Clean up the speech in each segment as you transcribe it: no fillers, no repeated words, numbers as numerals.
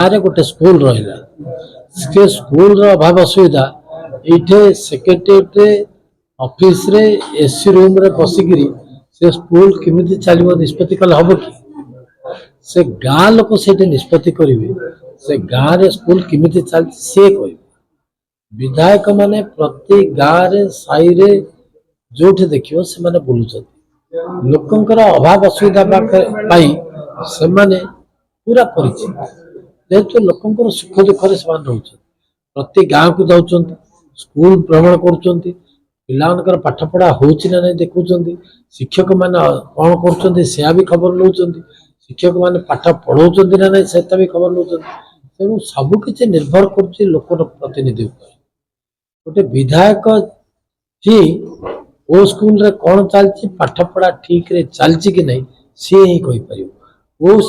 गाँव गोटे स्कूल रहा से स्कूल अभाव असुविधा ये सेक्रेटेरिएट ऑफिस रे एसी रूम रे बसिकी से स्कूल केमी चलो निष्पत्ति कले हम कि से गाँ लोक से निष्पत्ति करेंगे से गाँव रे स्कूल केमी चलती सी कह विधायक माने प्रति गाँव रे साई रे जो देखियो से माने बुलुचंती लोकंकर अभाव असुविधा से माने पूरा परिचित जेहेतु लोकंकर सुख दुखरे से रोच प्रति गाँव को जाऊँ स्कूल भ्रमण कर पिलांकर पाठ पढ़ा होची ना नहीं देखुं शिक्षक मैंने कौन कर भी खबर नौ शिक्षक मैंने पाठ पढ़ाऊँ ना नहीं से भी खबर नौ तेणु सबकि निर्भर कर लोक प्रतिनिधि गोटे विधायक जी ओ स्कूल रे कौन चलती पाठ पढ़ा ठीक रे चलती कि नहीं सी ही कही पार वो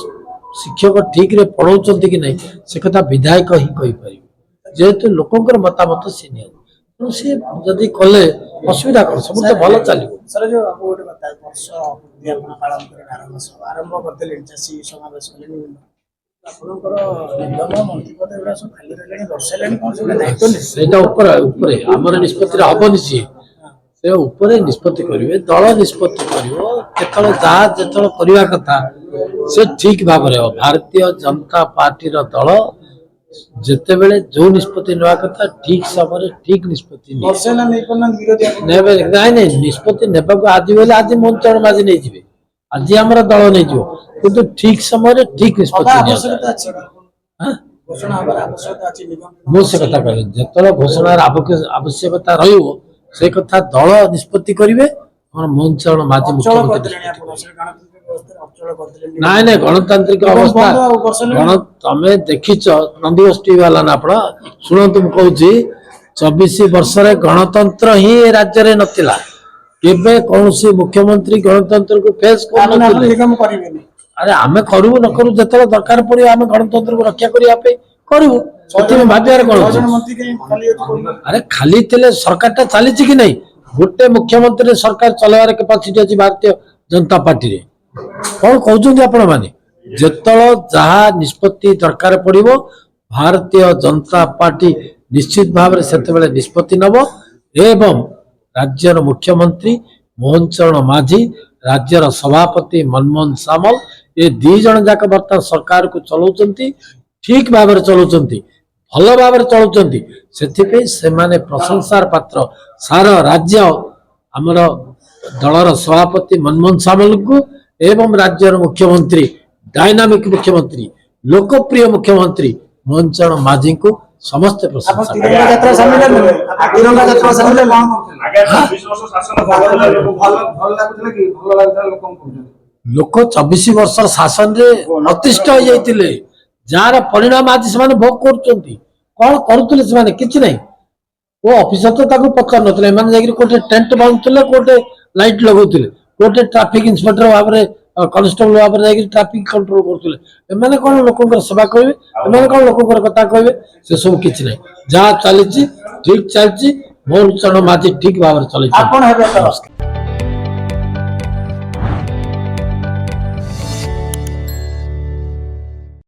शिक्षक ठीक रे पढ़ाऊँ कि नहीं से कथा विधायक ही कही पार जेहेतु लोकंर मतामत सी नहीं सी जदि कले असुविधा कौन सब तो भल चलो सर जो आपको गोटे बता वर्ष पालन कर आरंभ करते चाषी समावेश कले आमर निष्पत्ति हबनी सी से निष्पत्ति करेंगे दल निष्पत्ति कर करवा कथा से ठीक भाव भारतीय जनता पार्टी दल जिते बेले जो निष्पत्ति नेवा कथा ठीक समय ठीक निष्पत्ति नहीं निष्पत्ति नेबाक आज बोले आज मोहन माझी नहीं जी आज आम दल नहीं जो किंतु ठीक समय ठीक निष्पत्ति मुझे कथा कह जो घोषणार आवश्यकता से कथा दल निष्पत्ति करेंगे मोहन चरण माझी मुख्यमंत्री नाई नाई गणतांत्रिक अवस्था तमें देखीच नंदीघोष टीवी वाला ना आप शुणु कहूँ 24 वर्ष गणतंत्र ही राज्य में नथिला केबे कौन सी मुख्यमंत्री गणतंत्र को फेस कर अरे आमे करू न करू जो दरकार पड़े आम गणतंत्र को रक्षा करने करू भाग्यार कौन अरे खाली थे सरकार चली कि नहीं गोटे मुख्यमंत्री सरकार चलवार कैपेसिटी अच्छी भारतीय जनता पार्टी रे कौन कहते आपण मैंने जिते जहाँ निष्पत्ति दरकार पड़ो भारतीय जनता पार्टी निश्चित भाव से निष्पत्ति नब एवं राज्यर मुख्यमंत्री मोहन चरण माझी राज्यर सभापति मनमोहन सामल ये दी जन जाक बर्तमान सरकार को चलाउछंती ठीक भाव चलाउछंती भल भाव चलाउछंती से माने प्रशंसार पात्र सारा राज्य आमर दलर सभापति मनमोहन सामल को एवं राज्यर मुख्यमंत्री डायनामिक मुख्यमंत्री लोकप्रिय मुख्यमंत्री मोहन चरण माझी को समस्त प्रशंसा लोक 24 वर्ष शासन रे अतिष्ठ हो जाइतिले जार परिणाम आज से भोग करुचंती कौन करुले से किछि नहीं वो ऑफिसर तो ताको पकड़ नथिले माने जाकि कोटे टेंट बांधुले कोटे लाइट लगाउतिले कोटे ट्रैफिक इंस्पेक्टर भाव में कॉन्स्टेबल भाव में जाकि ट्रैफिक कंट्रोल करथुले एमाने कोन लोकंकर सेवा करिवे एमाने कोन लोकंकर कथा कहबे से सब किछि नहीं जहाँ चली ठीक चलछि मोहन चरण माझी ठीक भाव में चलै छै।